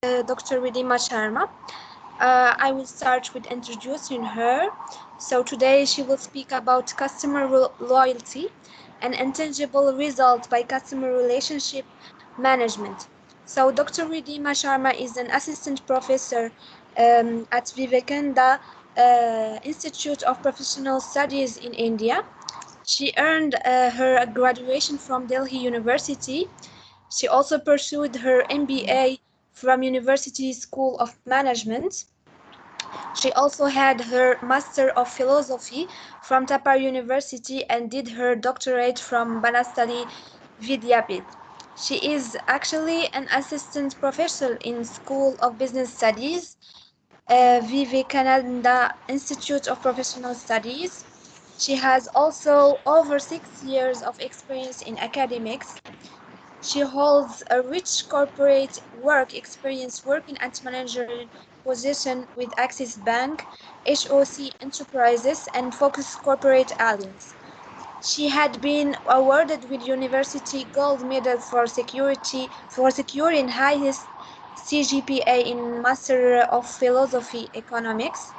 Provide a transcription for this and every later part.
Dr. Ridhima Sharma. I will start with introducing her. So today she will speak about customer loyalty, an intangible result by customer relationship management. So Dr. Ridhima Sharma is an assistant professor at Vivekananda Institute of Professional Studies in India. She earned her graduation from Delhi University. She also pursued her MBA from University School of Management. She also had her Master of Philosophy from Tapar University and did her doctorate from Banastali Vidyapith. She is actually an assistant professor in School of Business Studies, Vivekananda Institute of Professional Studies. She has also over 6 years of experience in academics. She holds a rich corporate work experience working at managerial position with Axis Bank, HOC Enterprises, and Focus Corporate Alliance. She had been awarded with University Gold Medal for securing highest CGPA in Master of Philosophy Economics.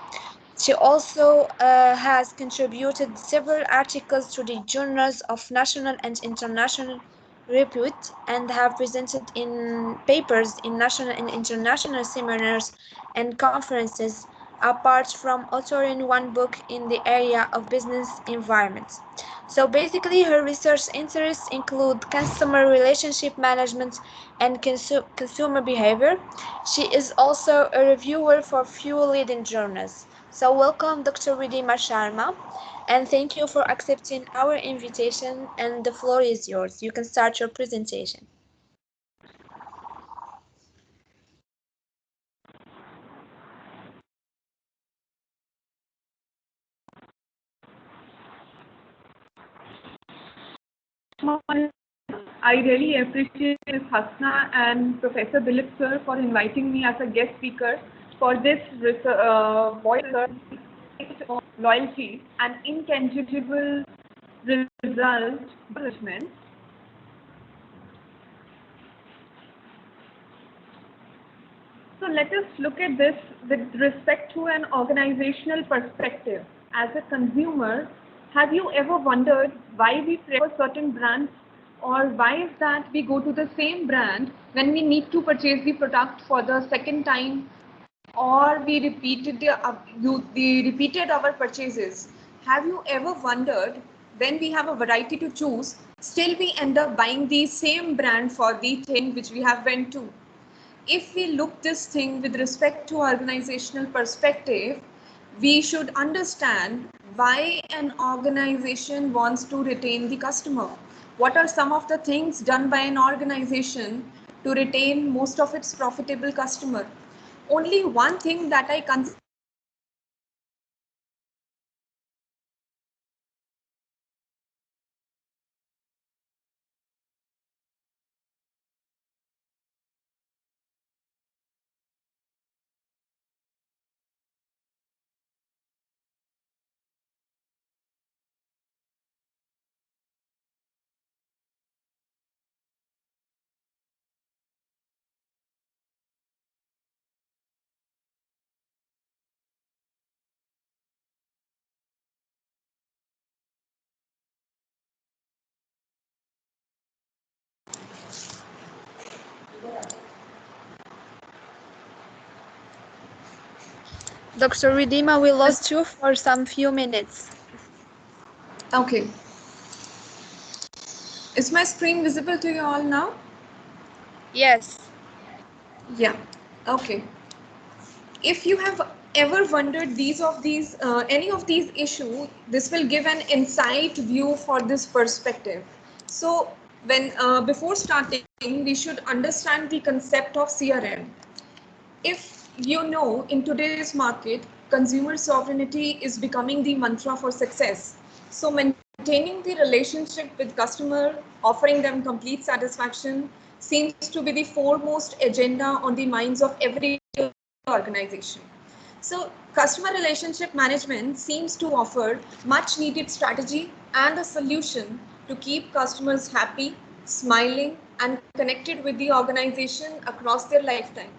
She also has contributed several articles to the journals of national and international repute and have presented in papers in national and international seminars and conferences, apart from authoring one book in the area of business environment. So basically, her research interests include customer relationship management and consumer behavior. She is also a reviewer for few leading journals. So welcome, Dr. Ridhima Sharma, and thank you for accepting our invitation, and the floor is yours. You can start your presentation. I really appreciate Ms. Hasna and Professor Dilip sir for inviting me as a guest speaker for this voice on loyalty and intangible result management. So let us look at this with respect to an organizational perspective. As a consumer, have you ever wondered why we prefer certain brands, or why is that we go to the same brand when we need to purchase the product for the second time, or we repeated our purchases? Have you ever wondered when we have a variety to choose, still we end up buying the same brand for the thing which we have went to? If we look this thing with respect to organizational perspective, we should understand why an organization wants to retain the customer. What are some of the things done by an organization to retain most of its profitable customer? Only one thing that I consider Dr. Ridhima, we lost you for some few minutes. okay. Is my screen visible to you all now? Yes. Yeah. Okay. If you have ever wondered any of these issues, this will give an insight view for this perspective. So when before starting, we should understand the concept of CRM. If you know, in today's market, consumer sovereignty is becoming the mantra for success. So maintaining the relationship with customer, offering them complete satisfaction, seems to be the foremost agenda on the minds of every organization. So customer relationship management seems to offer much needed strategy and a solution to keep customers happy, smiling, and connected with the organization across their lifetime.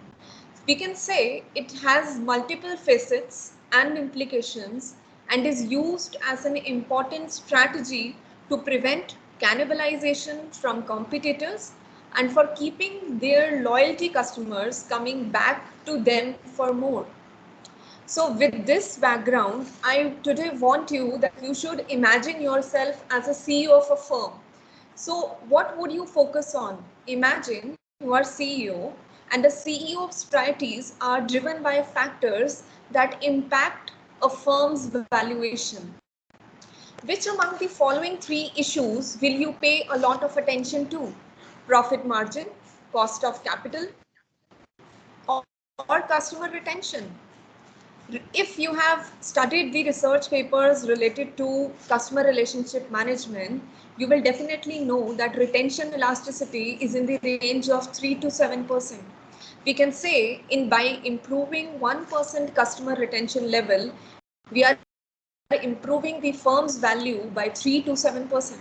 We can say it has multiple facets and implications and is used as an important strategy to prevent cannibalization from competitors and for keeping their loyalty customers coming back to them for more. So with this background, I today want you that you should imagine yourself as a CEO of a firm. So what would you focus on? Imagine you are CEO and the CEO's priorities are driven by factors that impact a firm's valuation. Which among the following three issues will you pay a lot of attention to? Profit margin, cost of capital, or customer retention? If you have studied the research papers related to customer relationship management, you will definitely know that retention elasticity is in the range of 3 to 7%. We can say by improving 1% customer retention level, we are improving the firm's value by 3 to 7%.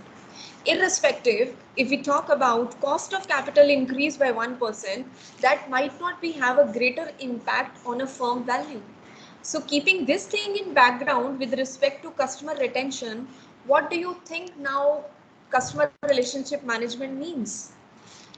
Irrespective, if we talk about cost of capital increase by 1%, that might not be have a greater impact on a firm value. So keeping this thing in background with respect to customer retention, what do you think now customer relationship management means?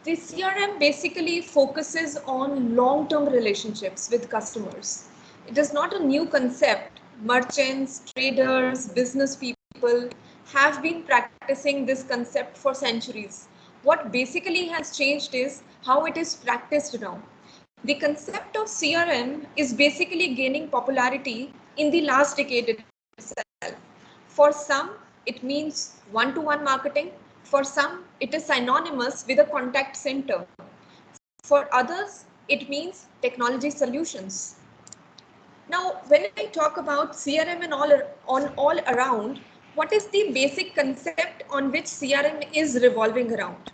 The CRM basically focuses on long-term relationships with customers. It is not a new concept. Merchants, traders, business people have been practicing this concept for centuries. What basically has changed is how it is practiced now. The concept of CRM is basically gaining popularity in the last decade itself. For some, it means one-to-one marketing. For some, it is synonymous with a contact center. For others, it means technology solutions. Now, when I talk about CRM and all around, what is the basic concept on which CRM is revolving around?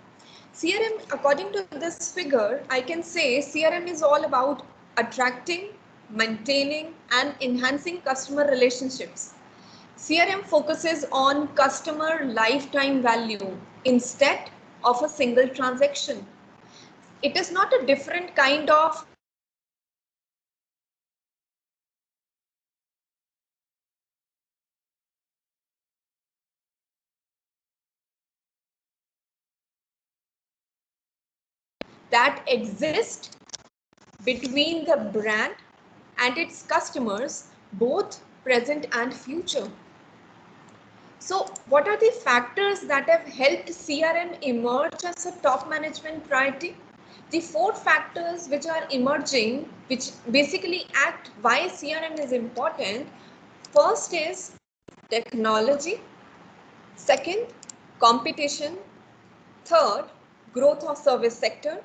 CRM, according to this figure, I can say CRM is all about attracting, maintaining, and enhancing customer relationships. CRM focuses on customer lifetime value instead of a single transaction. It is not a different kind of that exist between the brand and its customers, both present and future. So what are the factors that have helped CRM emerge as a top management priority? The four factors which are emerging, which basically act why CRM is important. First is technology. Second, competition. Third, growth of service sector.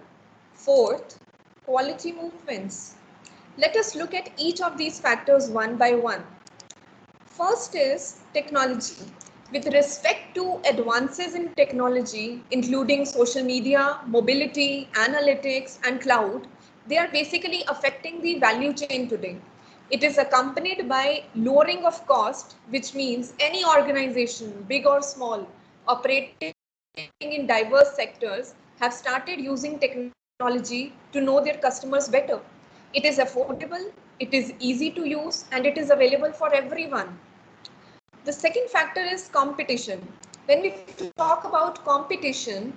Fourth, quality movements. Let us look at each of these factors one by one. First is technology. With respect to advances in technology, including social media, mobility, analytics, and cloud, they are basically affecting the value chain today. It is accompanied by lowering of cost, which means any organization, big or small, operating in diverse sectors have started using technology to know their customers better. It is affordable, it is easy to use, and it is available for everyone. The second factor is competition. When we talk about competition,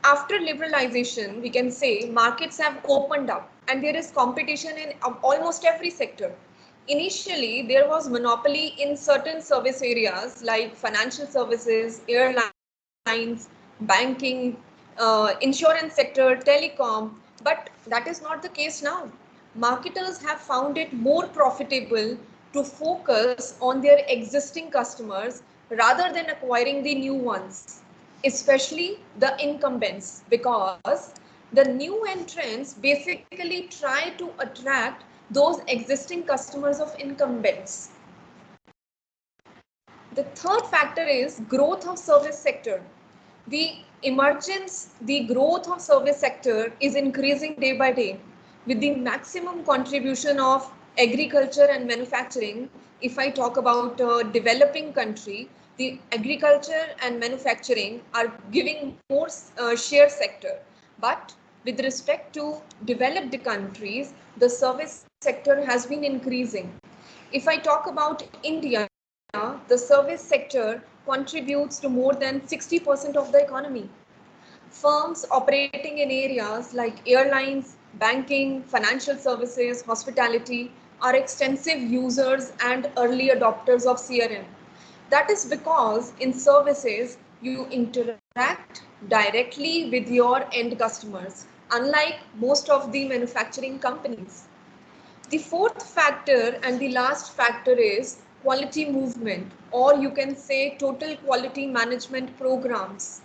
after liberalization, we can say markets have opened up and there is competition in almost every sector. Initially, there was monopoly in certain service areas like financial services, airlines, banking, insurance sector, telecom, but that is not the case now. Marketers have found it more profitable to focus on their existing customers rather than acquiring the new ones, especially the incumbents, because the new entrants basically try to attract those existing customers of incumbents. The third factor is growth of service sector. The growth of service sector is increasing day by day with the maximum contribution of agriculture and manufacturing. If I talk about a developing country, the agriculture and manufacturing are giving more share sector. But with respect to developed countries, the service sector has been increasing. If I talk about India, the service sector contributes to more than 60% of the economy. Firms operating in areas like airlines, banking, financial services, hospitality are extensive users and early adopters of CRM. That is because in services, you interact directly with your end customers, unlike most of the manufacturing companies. The fourth factor and the last factor is quality movement, or you can say total quality management programs.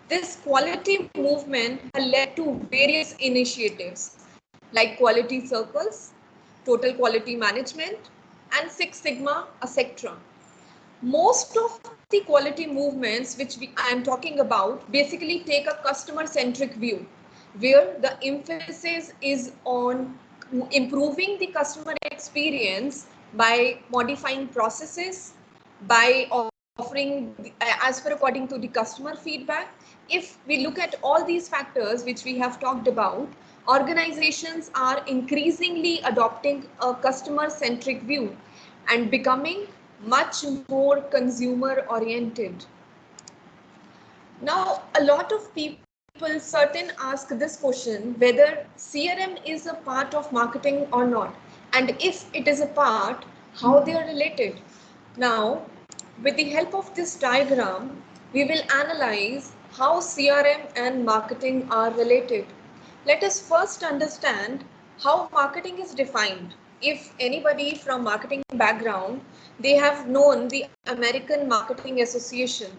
This quality movement has led to various initiatives like quality circles, total quality management, and Six Sigma, etc. Most of the quality movements I am talking about basically take a customer centric view where the emphasis is on improving the customer experience by modifying processes, by offering as per according to the customer feedback. If we look at all these factors which we have talked about, organizations are increasingly adopting a customer centric view and becoming much more consumer oriented. Now, a lot of people certain ask this question whether CRM is a part of marketing or not, and if it is a part, how they are related. Now, with the help of this diagram, we will analyze how CRM and marketing are related. Let us first understand how marketing is defined. If anybody from marketing background, they have known the American Marketing Association.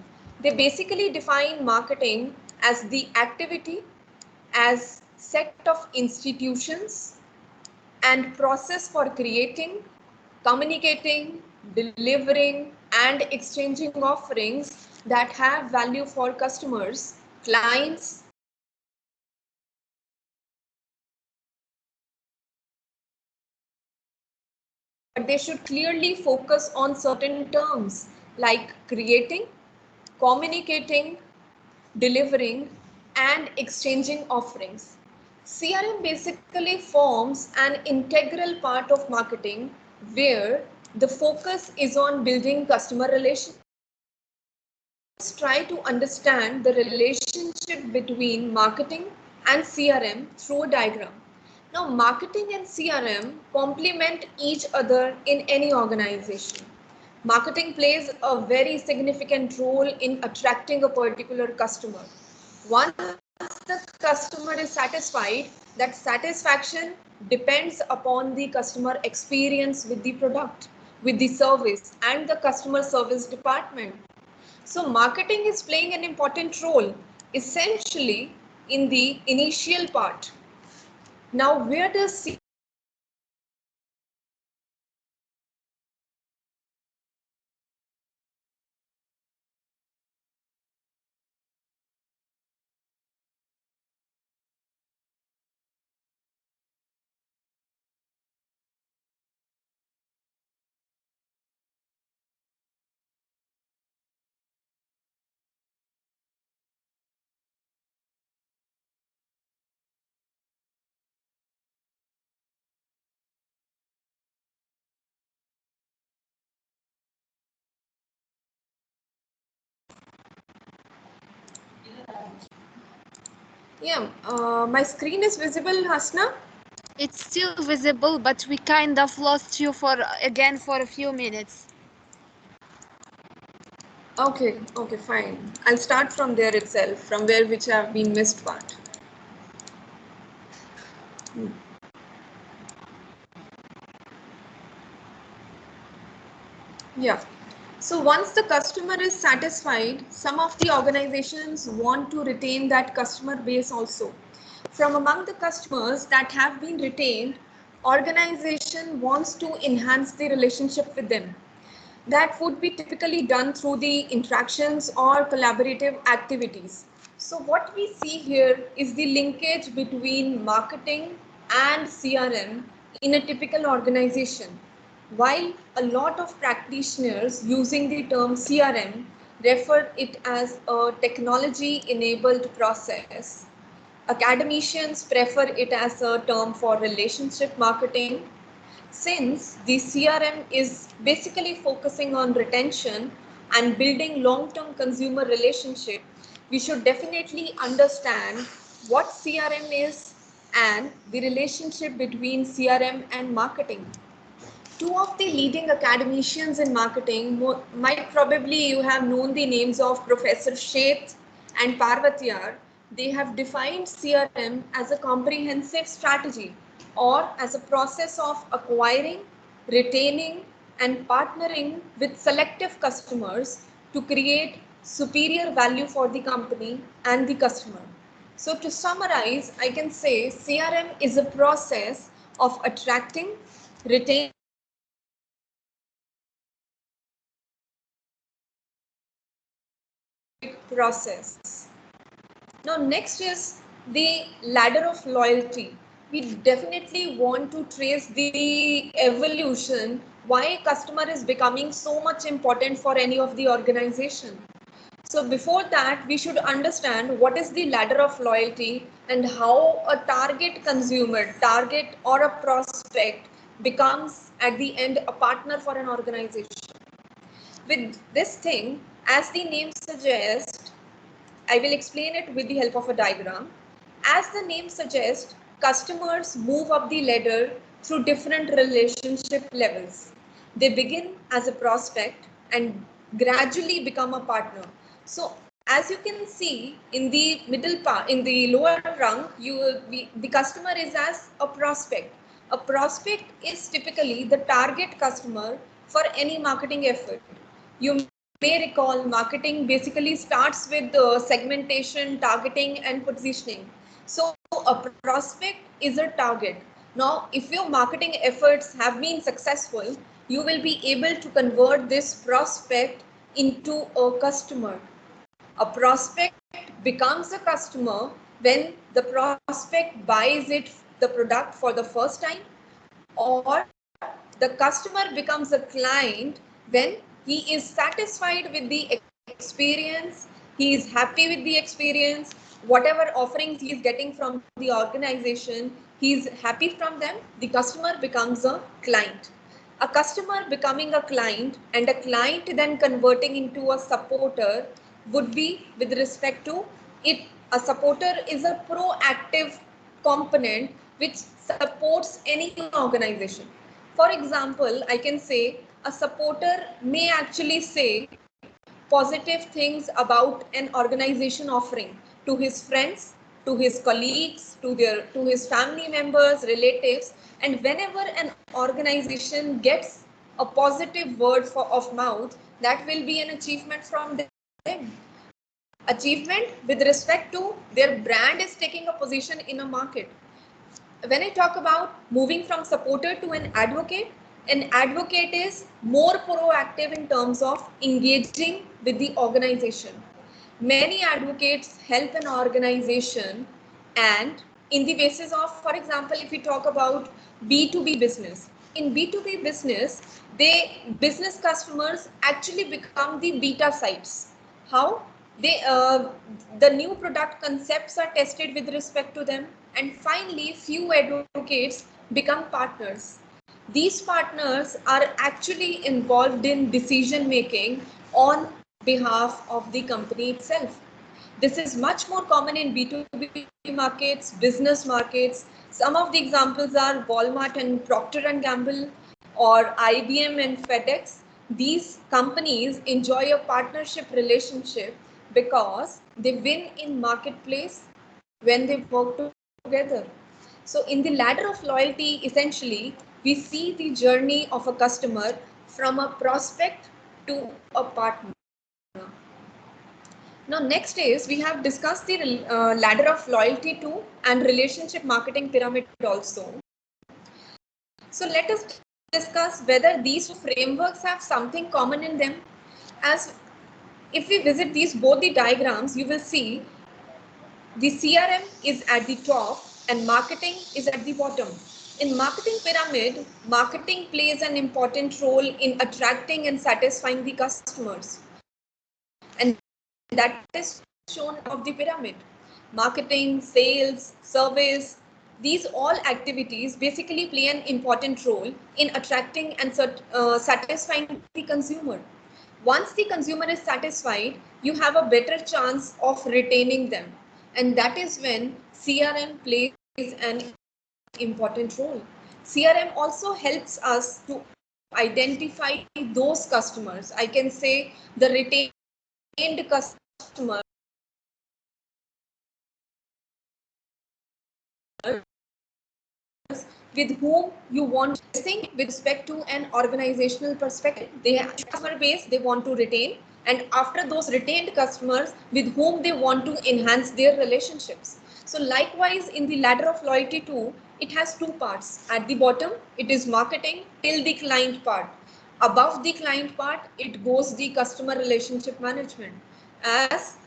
They basically define marketing as the activity, as set of institutions and process for creating, communicating, delivering, and exchanging offerings that have value for customers, clients, but they should clearly focus on certain terms like creating, communicating, delivering, and exchanging offerings. CRM basically forms an integral part of marketing where the focus is on building customer relations. Let's try to understand the relationship between marketing and CRM through a diagram. Now, marketing and CRM complement each other in any organization. Marketing plays a very significant role in attracting a particular customer. Once the customer is satisfied, that satisfaction depends upon the customer experience with the product, with the service, and the customer service department. So marketing is playing an important role essentially in the initial part. Now, where does my screen is visible, Hasna? It's still visible, but we kind of lost you for a few minutes. Okay, fine. I'll start from there itself, from where which have been missed part. Yeah. So once the customer is satisfied, some of the organizations want to retain that customer base also. From among the customers that have been retained, organization wants to enhance the relationship with them. That would be typically done through the interactions or collaborative activities. So what we see here is the linkage between marketing and CRM in a typical organization. While a lot of practitioners using the term CRM refer it as a technology enabled process, Academicians prefer it as a term for relationship marketing. Since the CRM is basically focusing on retention and building long-term consumer relationship, we should definitely understand what CRM is and the relationship between CRM and marketing. Two of the leading academicians in marketing, might probably you have known the names of Professor Sheth and Parvatiyar. They have defined CRM as a comprehensive strategy or as a process of acquiring, retaining, and partnering with selective customers to create superior value for the company and the customer. So to summarize, I can say CRM is a process of attracting, retaining, process. Now, next is the ladder of loyalty. We definitely want to trace the evolution why customer is becoming so much important for any of the organization. So before that, we should understand what is the ladder of loyalty and how a target consumer, target or a prospect becomes at the end a partner for an organization. With this thing, as the name suggests, I will explain it with the help of a diagram. As the name suggests, customers move up the ladder through different relationship levels. They begin as a prospect and gradually become a partner. So as you can see in the middle part, in the lower rung, the customer is as a prospect. A prospect is typically the target customer for any marketing effort. You may recall marketing basically starts with segmentation, targeting, and positioning. So a prospect is a target. Now, if your marketing efforts have been successful, you will be able to convert this prospect into a customer. A prospect becomes a customer when the prospect buys the product for the first time, or the customer becomes a client when he is satisfied with the experience, he is happy with the experience, whatever offerings he is getting from the organization, he is happy from them, the customer becomes a client. A customer becoming a client and a client then converting into a supporter would be with respect to it. A supporter is a proactive component which supports any organization. For example, I can say a supporter may actually say positive things about an organization offering to his friends, to his colleagues, to his family members, relatives, and whenever an organization gets a positive word of mouth, that will be an achievement from them. Achievement with respect to their brand is taking a position in a market. When I talk about moving from supporter to an advocate is more proactive in terms of engaging with the organization. Many advocates help an organization, and in the basis of, for example, if we talk about B2B business, in B2B business, business customers actually become the beta sites. How? The new product concepts are tested with respect to them, and finally few advocates become partners. These partners are actually involved in decision making on behalf of the company itself. This is much more common in B2B markets, business markets. Some of the examples are Walmart and Procter and Gamble, or IBM and FedEx. These companies enjoy a partnership relationship because they win in marketplace when they work together. So in the ladder of loyalty, essentially, we see the journey of a customer from a prospect to a partner. Now, next is we have discussed the ladder of loyalty to and relationship marketing pyramid also. So let us discuss whether these two frameworks have something common in them. As if we visit these both the diagrams, you will see the CRM is at the top and marketing is at the bottom. In marketing pyramid, marketing plays an important role in attracting and satisfying the customers. And that is shown of the pyramid. marketing, sales, service. These all activities basically play an important role in attracting and satisfying the consumer. Once the consumer is satisfied, you have a better chance of retaining them. And that is when CRM plays an important role. CRM also helps us to identify those customers. I can say the retained customers with whom you want to think with respect to an organizational perspective. They have a customer base they want to retain, and after those retained customers with whom they want to enhance their relationships. So likewise in the ladder of loyalty too, it has two parts. At the bottom, it is marketing till the client part. Above the client part, it goes the customer relationship management. As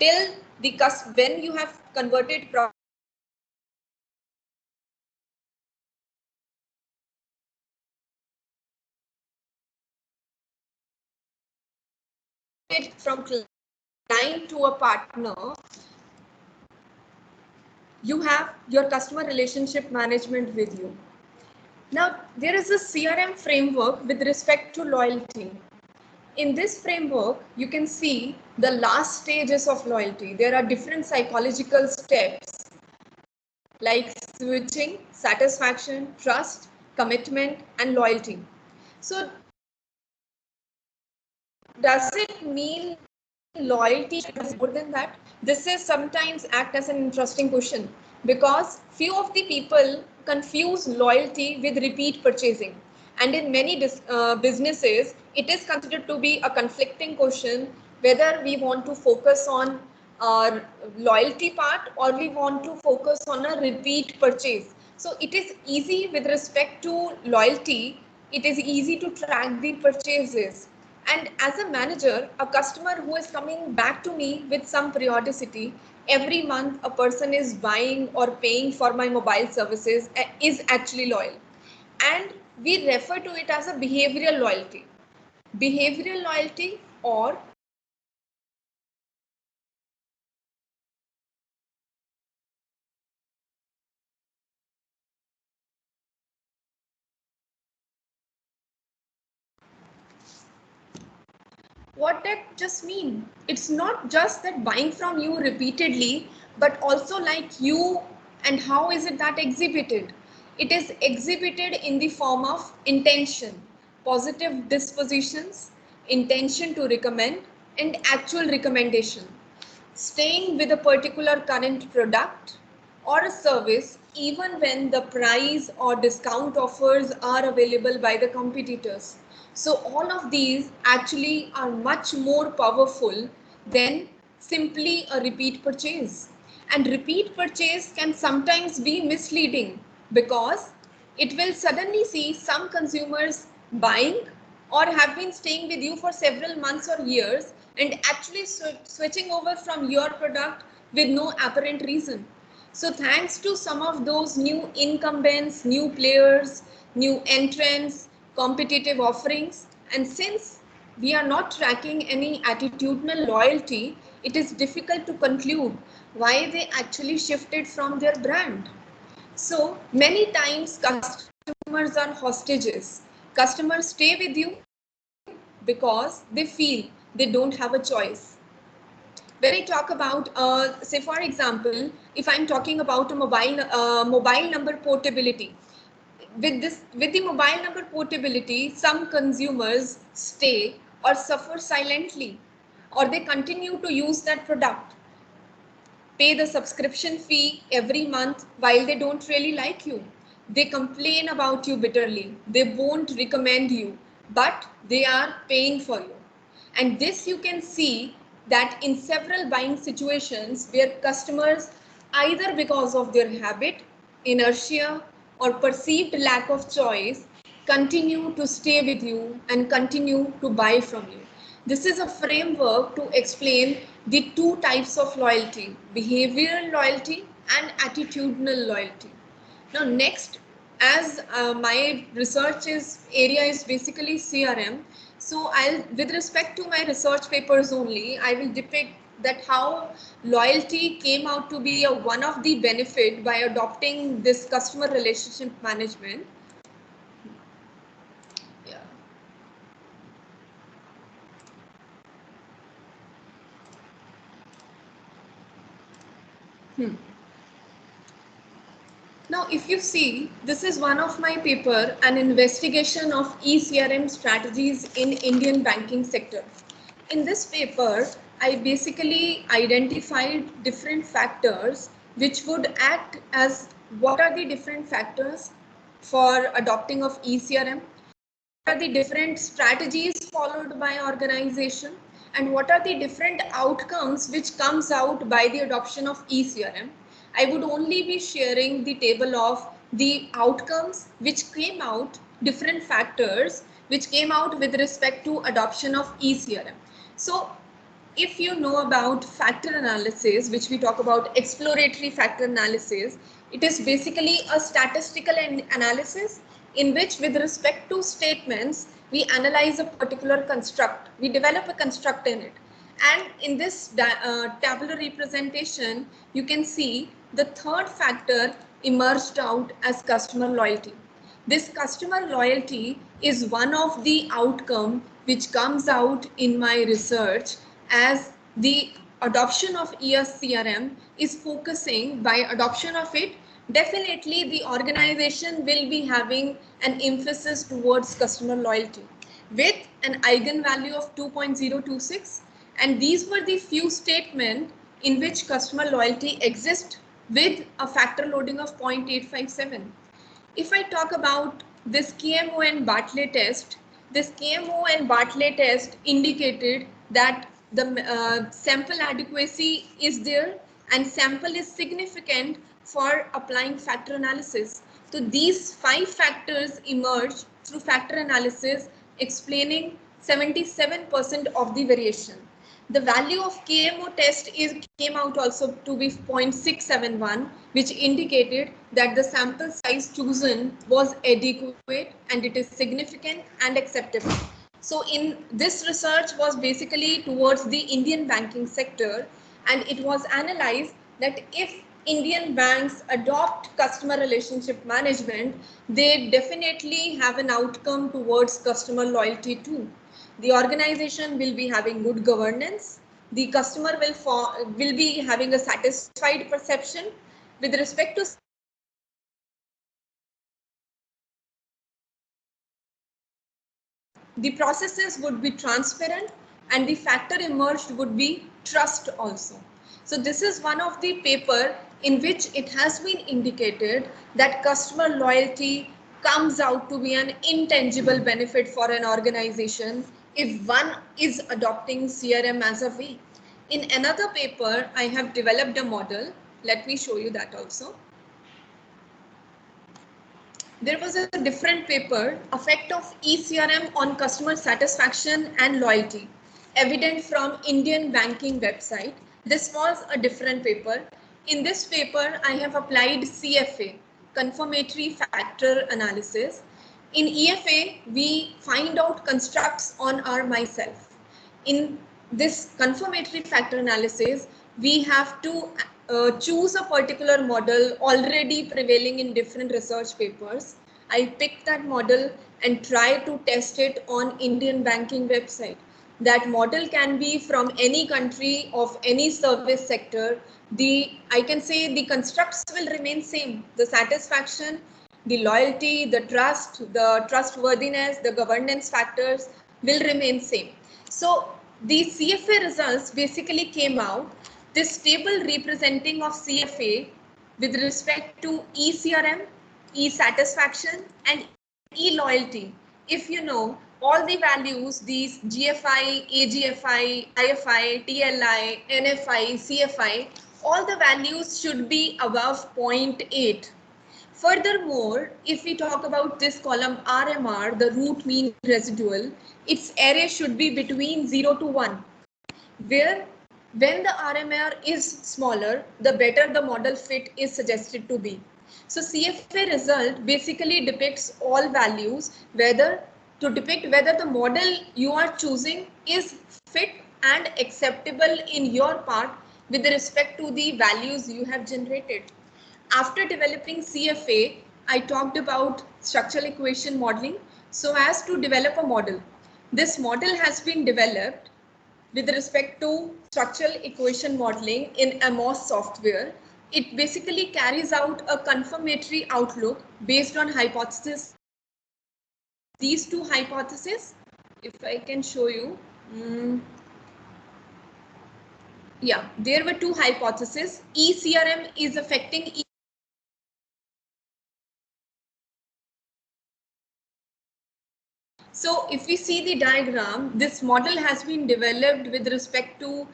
till the when you have converted from client to a partner, you have your customer relationship management with you. Now, there is a CRM framework with respect to loyalty. In this framework, you can see the last stages of loyalty. There are different psychological steps like switching, satisfaction, trust, commitment, and loyalty. So, does it mean loyalty is more than that? This is sometimes act as an interesting question because few of the people confuse loyalty with repeat purchasing, and in many businesses it is considered to be a conflicting question whether we want to focus on our loyalty part or we want to focus on a repeat purchase. So it is easy with respect to loyalty, it is easy to track the purchases. And as a manager, a customer who is coming back to me with some periodicity, every month a person is buying or paying for my mobile services is actually loyal. And we refer to it as a behavioral loyalty. Behavioral loyalty or what that just mean? It's not just that buying from you repeatedly, but also like you, and how is it that exhibited? It is exhibited in the form of intention, positive dispositions, intention to recommend, and actual recommendation. Staying with a particular current product or a service even when the price or discount offers are available by the competitors. So all of these actually are much more powerful than simply a repeat purchase. And repeat purchase can sometimes be misleading because it will suddenly see some consumers buying or have been staying with you for several months or years and actually switching over from your product with no apparent reason. So thanks to some of those new incumbents, new players, new entrants, competitive offerings, and since we are not tracking any attitudinal loyalty, it is difficult to conclude why they actually shifted from their brand. So many times customers are hostages. Customers stay with you because they feel they don't have a choice. When I talk about, say for example, if I'm talking about a mobile number portability, with the mobile number portability, some consumers stay or suffer silently, or they continue to use that product, pay the subscription fee every month while they don't really like you. They complain about you bitterly. They won't recommend you, but they are paying for you. And this you can see that in several buying situations where customers, either because of their habit, inertia, or perceived lack of choice, continue to stay with you and continue to buy from you. This is a framework to explain the two types of loyalty, behavioral loyalty and attitudinal loyalty. Now next, as my research area is basically CRM, so with respect to my research papers only, I will depict that how loyalty came out to be one of the benefit by adopting this customer relationship management. Yeah. Now, if you see, this is one of my paper, an investigation of eCRM strategies in Indian banking sector. In this paper, I basically identified different factors which would act as what are the different factors for adopting of eCRM, what are the different strategies followed by organization, and what are the different outcomes which comes out by the adoption of eCRM. I would only be sharing the table of the outcomes which came out, different factors which came out with respect to adoption of eCRM. So if you know about factor analysis, which we talk about exploratory factor analysis, it is basically a statistical analysis in which with respect to statements, we analyze a particular construct, we develop a construct in it. And in this tabular representation, you can see the third factor emerged out as customer loyalty. This customer loyalty is one of the outcome which comes out in my research, as the adoption of ESCRM is focusing. By adoption of it, definitely the organization will be having an emphasis towards customer loyalty with an eigenvalue of 2.026, and these were the few statements in which customer loyalty exists with a factor loading of 0.857. If I talk about this KMO and Bartlett test, this KMO and Bartlett test indicated that the sample adequacy is there and sample is significant for applying factor analysis. So these 5 factors emerged through factor analysis, explaining 77% of the variation. The value of KMO test came out also to be 0.671, which indicated that the sample size chosen was adequate and it is significant and acceptable. So in this research was basically towards the Indian banking sector, and it was analyzed that if Indian banks adopt customer relationship management, they definitely have an outcome towards customer loyalty too. The organization will be having good governance. The customer will be having a satisfied perception with respect to the processes would be transparent, and the factor emerged would be trust also. So this is one of the paper in which it has been indicated that customer loyalty comes out to be an intangible benefit for an organization if one is adopting CRM as a way. In another paper, I have developed a model. Let me show you that also. There was a different paper, effect of eCRM on customer satisfaction and loyalty, evident from Indian banking website. This was a different paper. In this paper, I have applied CFA, confirmatory factor analysis. In EFA, we find out constructs on our myself. In this confirmatory factor analysis, we have to choose a particular model already prevailing in different research papers. I picked that model and try to test it on Indian banking website. That model can be from any country of any service sector. I can say the constructs will remain same. The satisfaction, the loyalty, the trust, the trustworthiness, the governance factors will remain same. So the CFA results basically came out. This table representing of CFA with respect to eCRM, e-satisfaction and e-loyalty. If you know all the values, these GFI, AGFI, IFI, TLI, NFI, CFI, all the values should be above 0.8. Furthermore, if we talk about this column RMR, the root mean residual, its area should be between 0 to 1, where when the RMR is smaller, the better the model fit is suggested to be. So CFA result basically depicts all values, whether to depict whether the model you are choosing is fit and acceptable in your part with respect to the values you have generated. After developing CFA, I talked about structural equation modeling so as to develop a model. This model has been developed with respect to structural equation modeling in AMOS software. It basically carries out a confirmatory outlook based on hypothesis. These two hypotheses, if I can show you, yeah, there were two hypotheses. ECRM is affecting So if we see the diagram, this model has been developed with respect to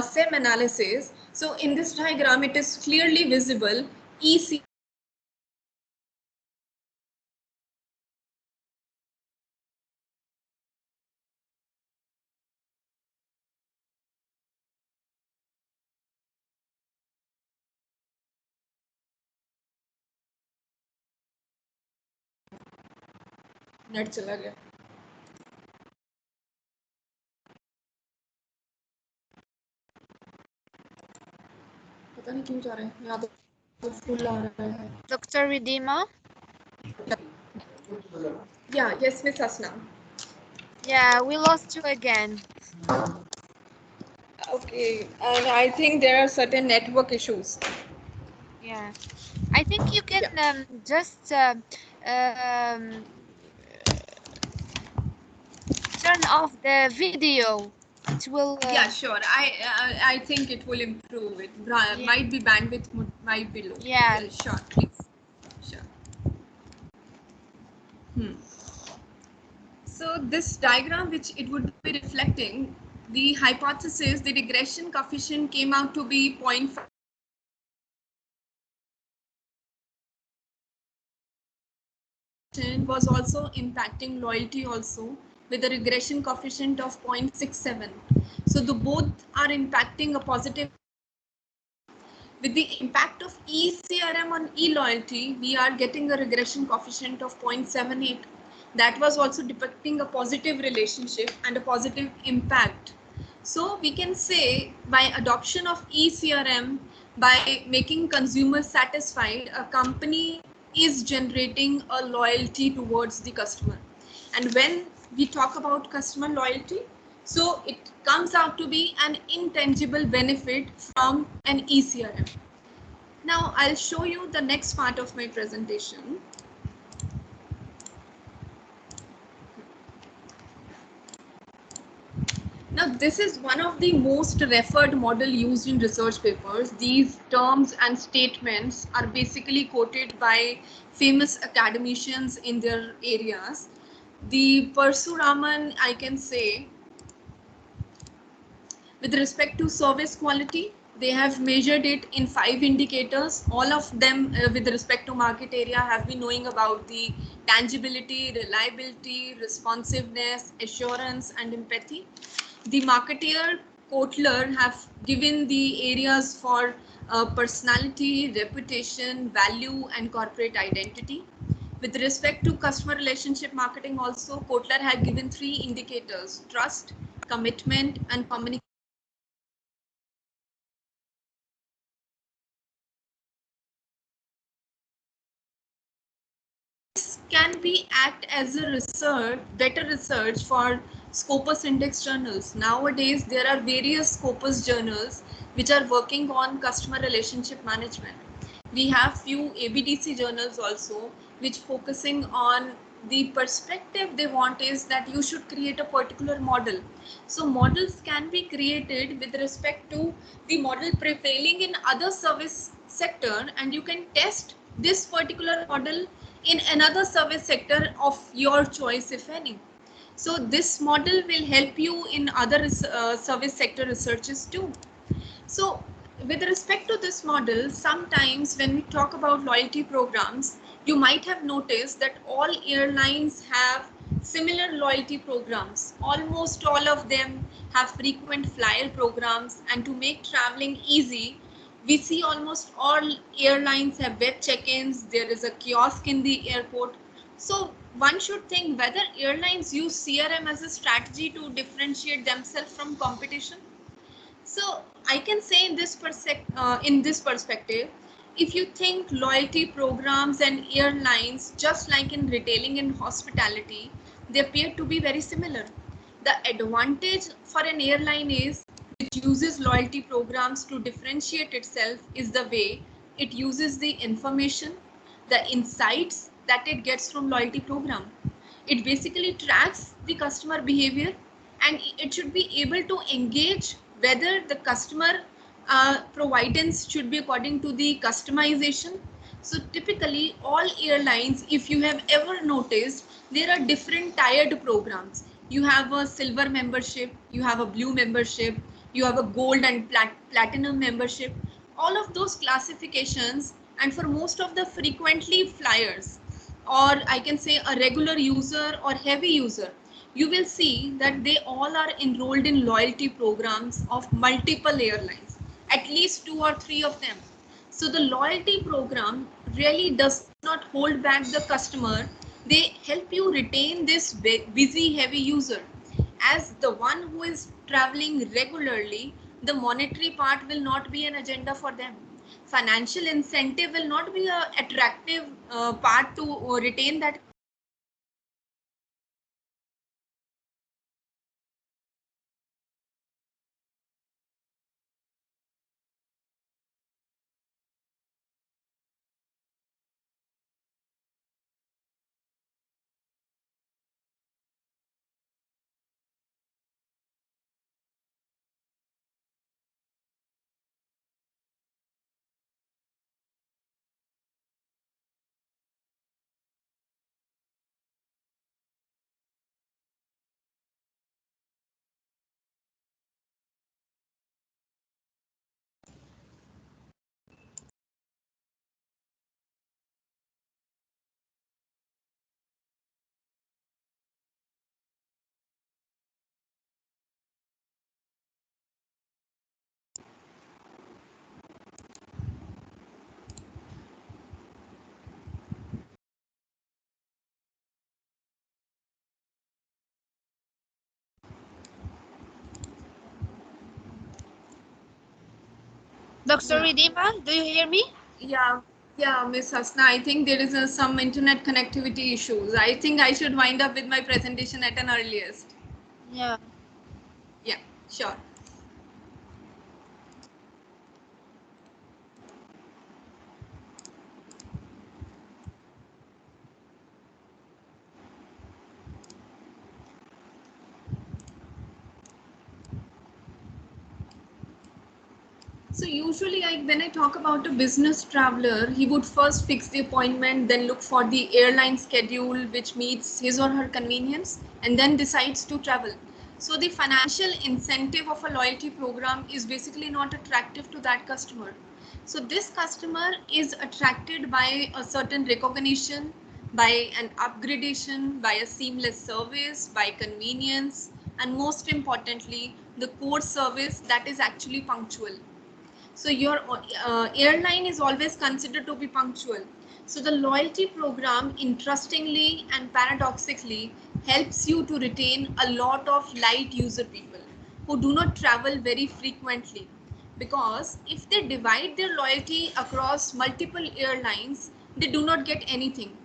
SEM analysis. So in this diagram, it is clearly visible EC net चला गया पता नहीं क्यों जा रहे हैं यहाँ तो फुल आ रहा है Dr. Ridima? Yeah, yes, Miss Asna. Yeah, we lost you again. Okay, and I think there are certain network issues. Yeah, I think you can just turn off the video. It will. Yeah, sure. I think it will improve. It might be bandwidth might be low. Yeah. Sure, please. Sure. So this diagram, which it would be reflecting, the hypothesis, the regression coefficient came out to be 0.5. Was also impacting loyalty also with a regression coefficient of 0.67. So the both are impacting a positive. With the impact of ECRM on e-loyalty, we are getting a regression coefficient of 0.78. That was also depicting a positive relationship and a positive impact. So we can say by adoption of ECRM, by making consumers satisfied, a company is generating a loyalty towards the customer. And when we talk about customer loyalty, so it comes out to be an intangible benefit from an ECRM. Now I'll show you the next part of my presentation. Now this is one of the most referred model used in research papers. These terms and statements are basically quoted by famous academicians in their areas. The Parsuraman, I can say, with respect to service quality, they have measured it in 5 indicators. All of them with respect to market area have been knowing about the tangibility, reliability, responsiveness, assurance, and empathy. The marketeer Kotler have given the areas for personality, reputation, value, and corporate identity. With respect to customer relationship marketing also, Kotler had given 3 indicators: trust, commitment, and communication. Can be act as a better research for Scopus index journals. Nowadays, there are various Scopus journals which are working on customer relationship management. We have few ABDC journals also which focusing on the perspective they want is that you should create a particular model. So models can be created with respect to the model prevailing in other service sector, and you can test this particular model in another service sector of your choice, if any. So this model will help you in other service sector researches too. So with respect to this model, sometimes when we talk about loyalty programs, you might have noticed that all airlines have similar loyalty programs. Almost all of them have frequent flyer programs, and to make traveling easy, we see almost all airlines have web check-ins. There is a kiosk in the airport. So one should think whether airlines use CRM as a strategy to differentiate themselves from competition. So I can say in this perspective, if you think loyalty programs and airlines, just like in retailing and hospitality, they appear to be very similar. The advantage for an airline is it uses loyalty programs to differentiate itself is the way it uses the information, the insights that it gets from loyalty program. It basically tracks the customer behavior, and it should be able to engage whether the customer providence should be according to the customization. So typically all airlines, if you have ever noticed, there are different tiered programs. You have a silver membership, you have a blue membership, you have a gold and platinum membership, all of those classifications. And for most of the frequently flyers, or I can say a regular user or heavy user, you will see that they all are enrolled in loyalty programs of multiple airlines, at least two or three of them. So the loyalty program really does not hold back the customer. They help you retain this busy heavy user. As the one who is traveling regularly, the monetary part will not be an agenda for them. Financial incentive will not be a attractive part to retain that. Dr. Yeah. Ridima, do you hear me? Yeah, yeah, Miss Hasna, I think there is some internet connectivity issues. I think I should wind up with my presentation at an earliest. Yeah. Yeah, sure. So usually when I talk about a business traveler, he would first fix the appointment, then look for the airline schedule which meets his or her convenience, and then decides to travel. So the financial incentive of a loyalty program is basically not attractive to that customer. So this customer is attracted by a certain recognition, by an upgradation, by a seamless service, by convenience, and most importantly, the core service that is actually punctual. So your airline is always considered to be punctual. So the loyalty program, interestingly and paradoxically, helps you to retain a lot of light user people who do not travel very frequently, because if they divide their loyalty across multiple airlines, they do not get anything.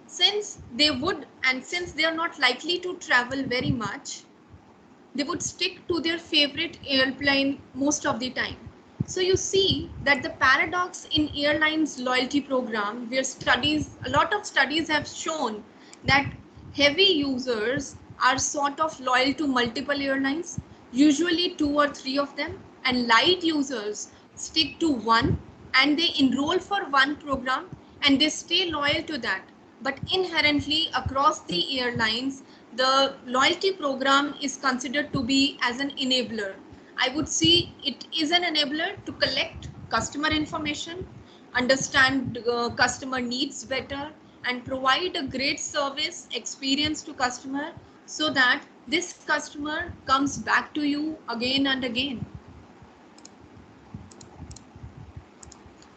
Since they are not likely to travel very much, they would stick to their favorite airplane most of the time. So you see that the paradox in airlines loyalty program, where a lot of studies have shown that heavy users are sort of loyal to multiple airlines, usually two or three of them, and light users stick to one, and they enroll for one program and they stay loyal to that. But inherently across the airlines, the loyalty program is considered to be as an enabler. I would see it is an enabler to collect customer information, understand customer needs better, and provide a great service experience to customer, so that this customer comes back to you again and again.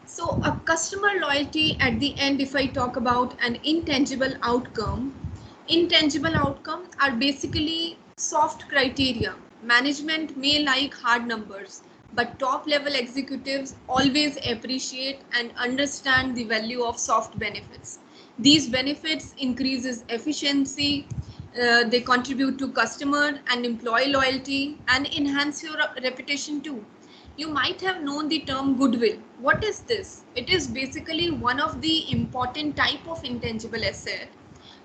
So a customer loyalty at the end, if I talk about an intangible outcome, Intangible outcomes are basically soft criteria. Management may like hard numbers, but top level executives always appreciate and understand the value of soft benefits. These benefits increases efficiency, they contribute to customer and employee loyalty and enhance your reputation too. You might have known the term goodwill. What is this? It is basically one of the important type of intangible asset.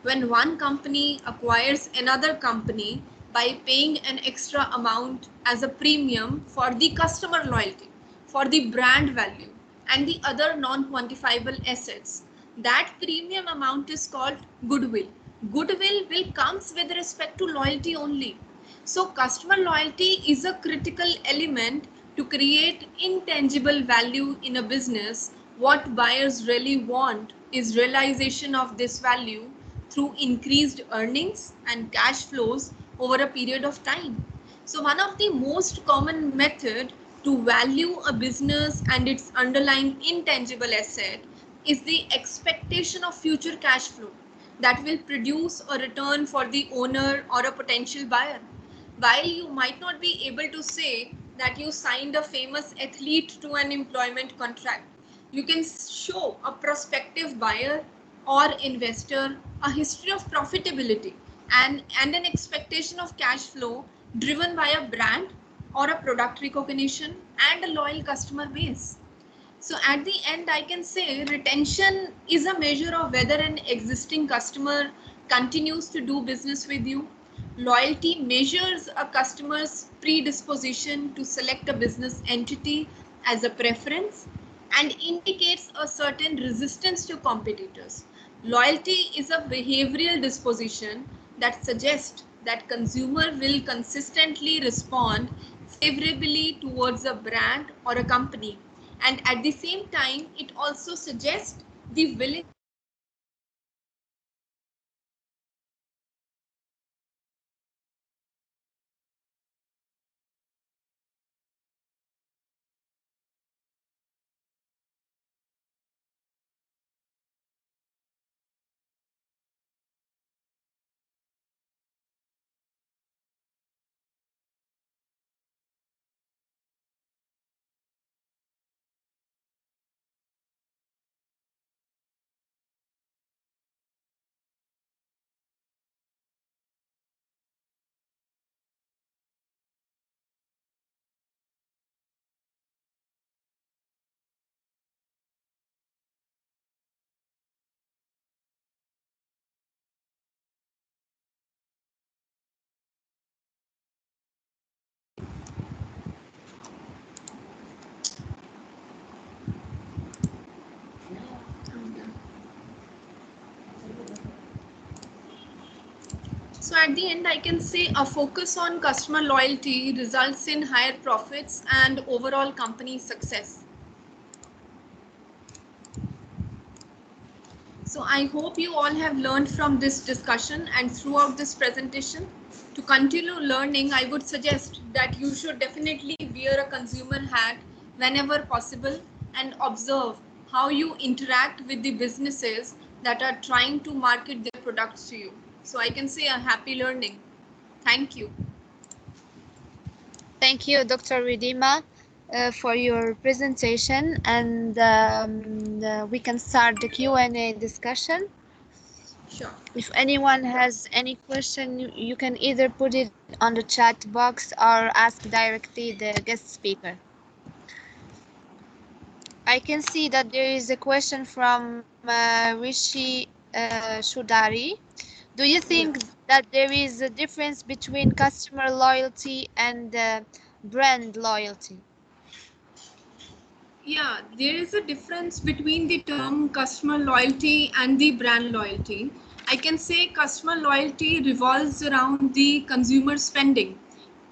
When one company acquires another company by paying an extra amount as a premium for the customer loyalty, for the brand value, and the other non-quantifiable assets, that premium amount is called goodwill. Goodwill will comes with respect to loyalty only. So customer loyalty is a critical element to create intangible value in a business. What buyers really want is realization of this value through increased earnings and cash flows over a period of time. So one of the most common method to value a business and its underlying intangible asset is the expectation of future cash flow that will produce a return for the owner or a potential buyer. While you might not be able to say that you signed a famous athlete to an employment contract, you can show a prospective buyer or investor a history of profitability and an expectation of cash flow driven by a brand or a product recognition and a loyal customer base. So at the end, I can say retention is a measure of whether an existing customer continues to do business with you. Loyalty measures a customer's predisposition to select a business entity as a preference and indicates a certain resistance to competitors. Loyalty is a behavioral disposition that suggests that consumer will consistently respond favorably towards a brand or a company, and at the same time it also suggests the willingness So at the end, I can say a focus on customer loyalty results in higher profits and overall company success. So I hope you all have learned from this discussion and throughout this presentation. To continue learning, I would suggest that you should definitely wear a consumer hat whenever possible and observe how you interact with the businesses that are trying to market their products to you. So I can say a happy learning. Thank you. Thank you, Dr. Ridima, for your presentation, and we can start the Q&A discussion. Sure. If anyone has any question, you can either put it on the chat box or ask directly the guest speaker. I can see that there is a question from Rishi Shudari. Do you think that there is a difference between customer loyalty and brand loyalty? Yeah, there is a difference between the term customer loyalty and the brand loyalty. I can say customer loyalty revolves around the consumer spending.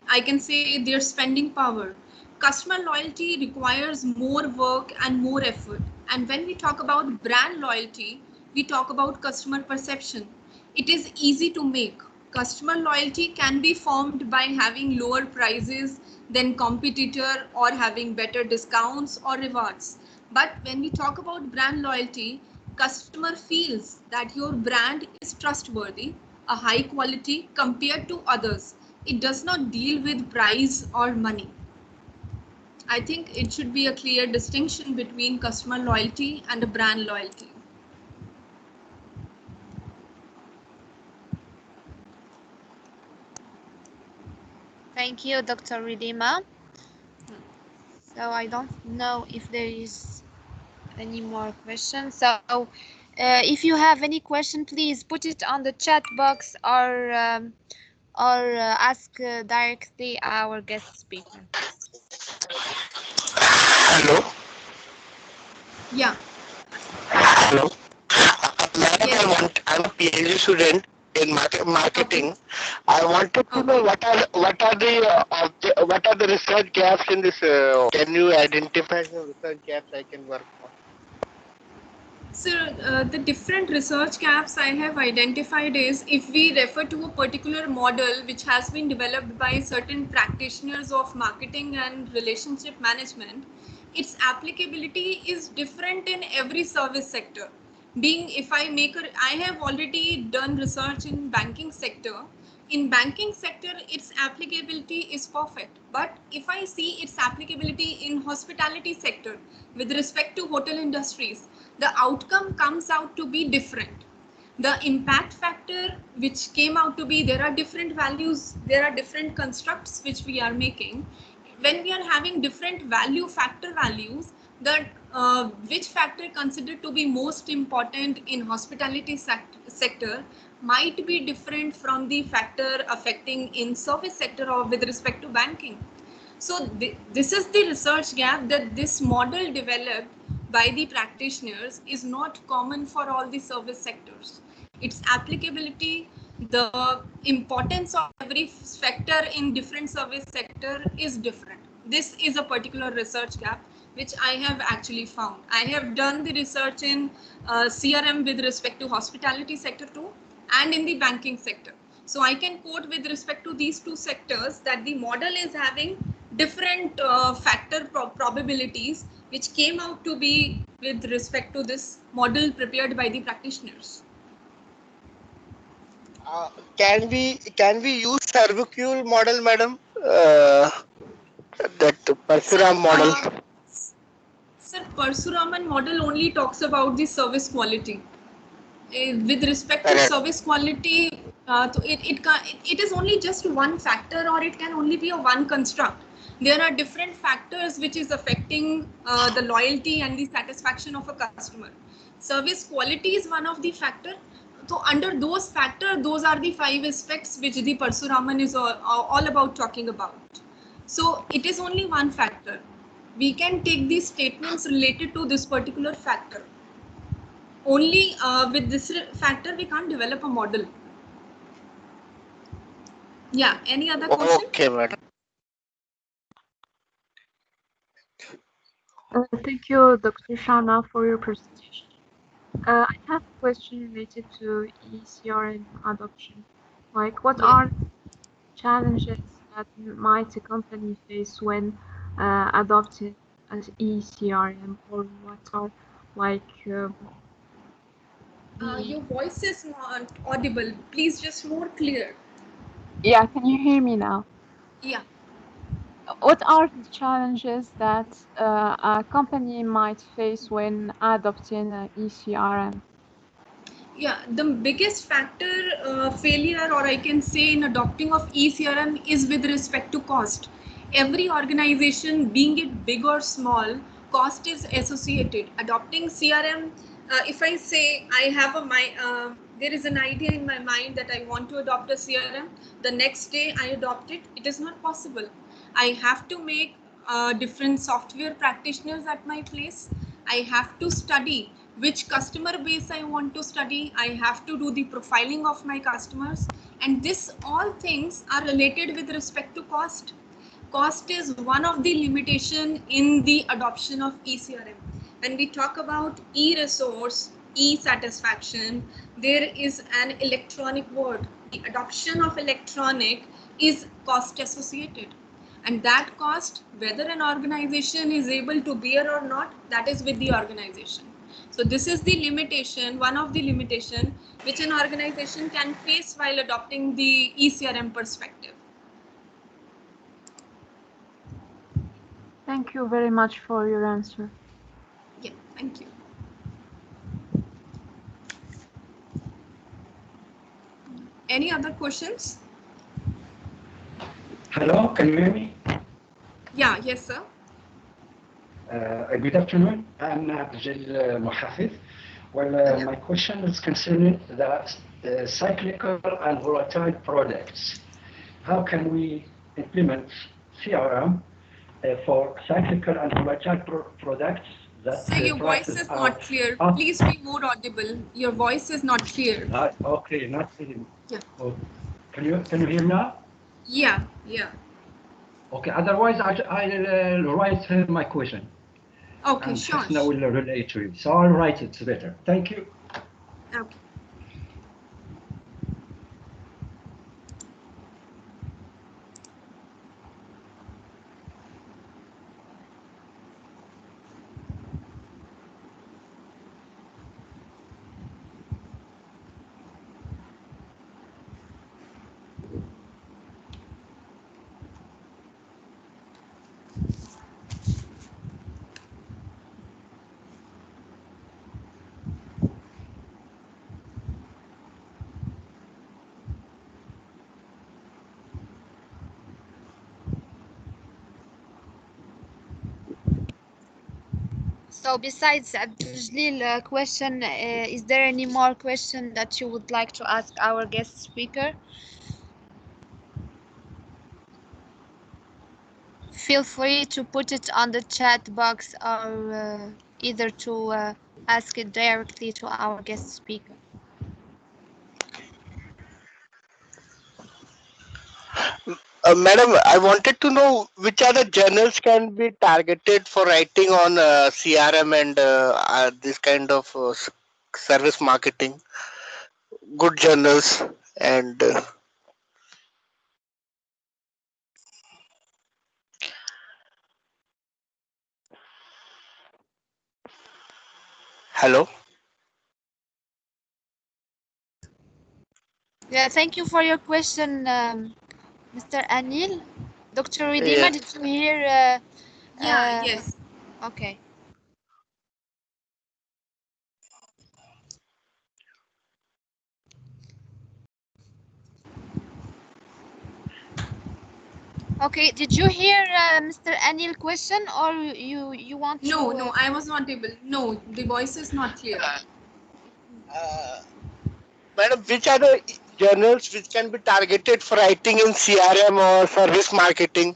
I can say their spending power. Customer loyalty requires more work and more effort. And when we talk about brand loyalty, we talk about customer perception. It is easy to make. Customer loyalty can be formed by having lower prices than competitor or having better discounts or rewards. But when we talk about brand loyalty, customer feels that your brand is trustworthy, a high quality compared to others. It does not deal with price or money. I think it should be a clear distinction between customer loyalty and a brand loyalty. Thank you, Dr. Ridima. So I don't know if there is any more questions. So if you have any question, please put it on the chat box or ask directly our guest speaker. Hello. Yeah. Hello. Madam, Yes. I'm a PhD student in Okay. marketing. I wanted to know Okay. what are the research gaps in this? Can you identify some research gaps I can work on? So the different research gaps I have identified is if we refer to a particular model which has been developed by certain practitioners of marketing and relationship management, its applicability is different in every service sector. Being if I make a, I have already done research in banking sector. In banking sector, its applicability is perfect. But if I see its applicability in hospitality sector with respect to hotel industries, the outcome comes out to be different. The impact factor which came out to be, there are different values, there are different constructs which we are making. When we are having different value factor values, the which factor considered to be most important in hospitality sector might be different from the factor affecting in service sector or with respect to banking. So this is the research gap, that this model developed by the practitioners is not common for all the service sectors. Its applicability, the importance of every factor in different service sector is different. This is a particular research gap which I have actually found. I have done the research in CRM with respect to hospitality sector too, and in the banking sector. So I can quote with respect to these two sectors that the model is having different factor probabilities which came out to be with respect to this model prepared by the practitioners. Can we use Servicule model, madam? That Sir, Parshuram model. Sir, Parshuraman model only talks about the service quality. With respect to Correct. service quality, so it is only just one factor, or it can only be a one construct. There are different factors which is affecting the loyalty and the satisfaction of a customer. Service quality is one of the factor. So under those factors, those are the five aspects which the Parshuraman is all about talking about. So it is only one factor. We can take these statements related to this particular factor. Only with this factor we can't develop a model. Yeah, any other question? Okay, madam. Thank you, Dr. Shana, for your presentation. I have a question related to eCRM adoption. Like, what Yeah. are challenges that might a company face when adopting an eCRM, or what are like Your voice is not audible. Please just more clear. yeah, can you hear me now? Yeah. What are the challenges that a company might face when adopting an eCRM? Yeah, the biggest factor failure, or I can say, in adopting of eCRM is with respect to cost. Every organization, being it big or small, cost is associated. Adopting CRM, if I say I have there is an idea in my mind that I want to adopt a CRM, the next day I adopt it, it is not possible. I have to make different software practitioners at my place. I have to study which customer base I want to study. I have to do the profiling of my customers. And this all things are related with respect to cost. Cost is one of the limitation in the adoption of eCRM. When we talk about e-resource, e-satisfaction, there is an electronic word. The adoption of electronic is cost associated, and that cost, whether an organization is able to bear or not, that is with the organization. So this is the limitation, one of the limitation which an organization can face while adopting the ECRM perspective. Thank you very much for your answer. Yeah, thank you. Any other questions? Hello, can you hear me? Yeah, yes, sir. Good afternoon. I'm Abdel Mohafiz. Well, Yeah. my question is concerning the cyclical and volatile products. How can we implement CRM for cyclical and volatile products that So your voice prices is are not clear. up? Please be more audible. Your voice is not clear. Okay, not really. Yeah. Oh, can you hear now? Yeah, yeah. Okay. Otherwise, I'll write my question. Okay, And sure. Hasna will relate to it. So I'll write it better. Thank you. Okay. So besides Abdul question, is there any more question that you would like to ask our guest speaker? Feel free to put it on the chat box or either to ask it directly to our guest speaker. Madam, I wanted to know which are the journals can be targeted for writing on CRM and this kind of service marketing. Good journals and hello. Yeah, thank you for your question, Mr. Anil. Dr. Ridima, Yes. did you hear? Yeah, yes. Okay. Okay, did you hear Mr. Anil question or you want to? No, I was not able. No, the voice is not clear. Madam, which are the journals which can be targeted for writing in CRM or service marketing?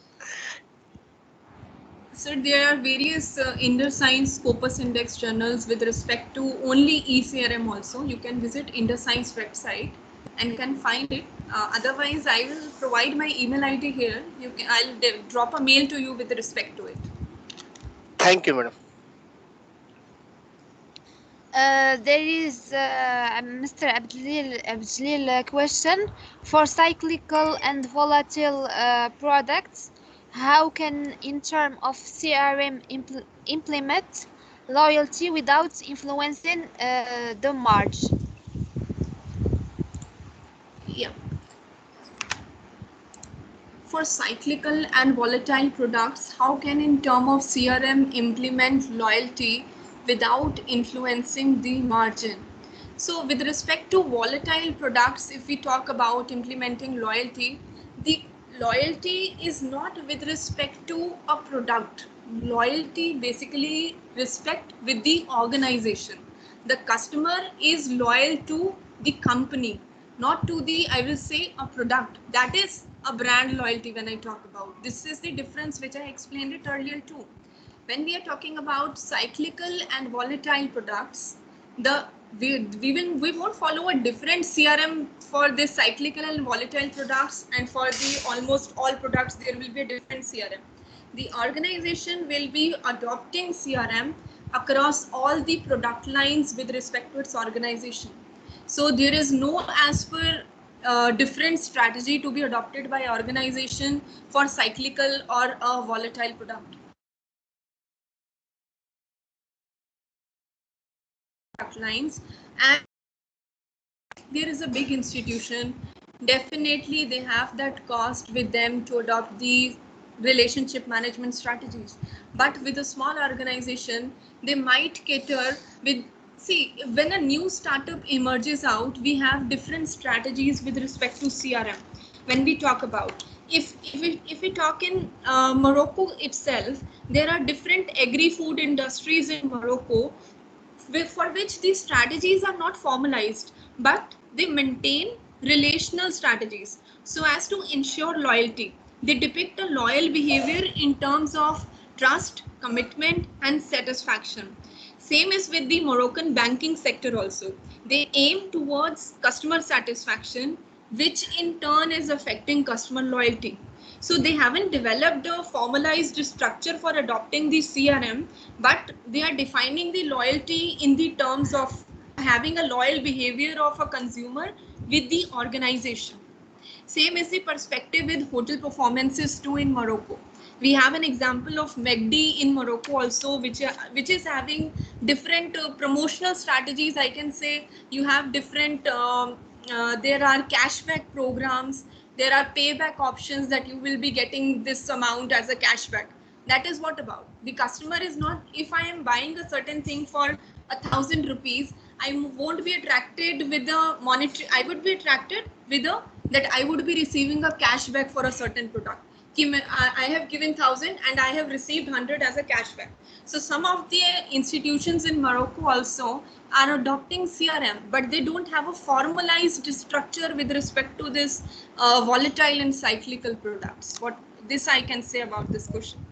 So there are various Indus Science Scopus Index journals with respect to only ECRM also. You can visit Indus Science website and can find it. Otherwise, I will provide my email ID here. I'll drop a mail to you with respect to it. Thank you, madam. There is Mr. Abdulil question for cyclical and volatile products. How can, in terms of CRM, implement loyalty without influencing the margin? Yeah. For cyclical and volatile products, how can in term of CRM implement loyalty without influencing the margin? So with respect to volatile products, if we talk about implementing loyalty, the loyalty is not with respect to a product. Loyalty basically respect with the organization. The customer is loyal to the company, not to the, I will say, a product. That is a brand loyalty when I talk about. This is the difference which I explained it earlier too. When we are talking about cyclical and volatile products, the we won't follow a different CRM for the cyclical and volatile products, and for the almost all products there will be a different CRM. The organization will be adopting CRM across all the product lines with respect to its organization. So there is no as per different strategy to be adopted by organization for cyclical or a volatile product. product lines. And there is a big institution, definitely they have that cost with them to adopt the relationship management strategies. But with a small organization, they might cater with, see, when a new startup emerges out, we have different strategies with respect to CRM. When we talk about, if we talk in Morocco itself, there are different agri-food industries in Morocco for which these strategies are not formalized, but they maintain relational strategies so as to ensure loyalty. They depict a loyal behavior in terms of trust, commitment, and satisfaction. Same is with the Moroccan banking sector also. They aim towards customer satisfaction, which in turn is affecting customer loyalty. So they haven't developed a formalized structure for adopting the CRM, but they are defining the loyalty in the terms of having a loyal behavior of a consumer with the organization. Same is the perspective with hotel performances too in Morocco. We have an example of MACD in Morocco also, which is having different promotional strategies. I can say you have different, there are cashback programs, there are payback options that you will be getting this amount as a cashback. That is what about. The customer is not, if I am buying a certain thing for 1,000 rupees, I won't be attracted with the monetary, I would be attracted with the, that I would be receiving a cashback for a certain product. I have given 1,000 and I have received 100 as a cashback. So some of the institutions in Morocco also are adopting CRM, but they don't have a formalized structure with respect to this volatile and cyclical products. What this I can say about this question.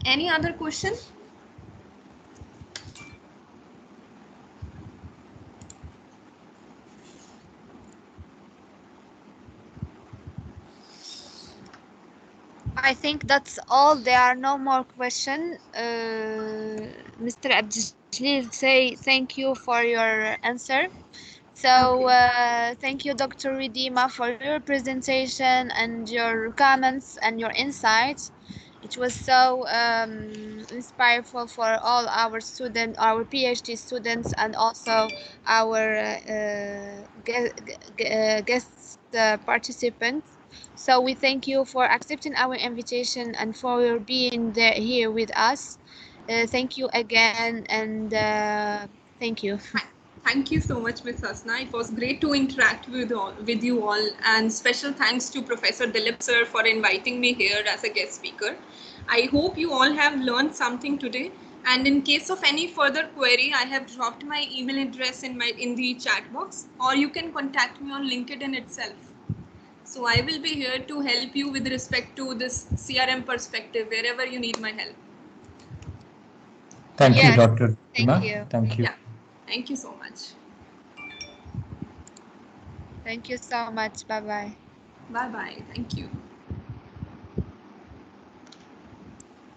Any other question? I think that's all. There are no more questions. Mr. Abdijlil, say thank you for your answer. So thank you, Dr. Ridima, for your presentation and your comments and your insights. It was so inspireful for all our students, our PhD students, and also our guest participants. So we thank you for accepting our invitation and for being there here with us. Thank you again, and thank you. Thank you so much, Ms. Hasna. It was great to interact with you all, and special thanks to Professor Dilip sir for inviting me here as a guest speaker. I hope you all have learned something today. And in case of any further query, I have dropped my email address in the chat box, or you can contact me on LinkedIn itself. So I will be here to help you with respect to this CRM perspective wherever you need my help. Thank Yes, you, Dr. thank Ridima. you. Thank you. Yeah, thank you so much. Thank you so much. Bye-bye. Bye-bye. Thank you.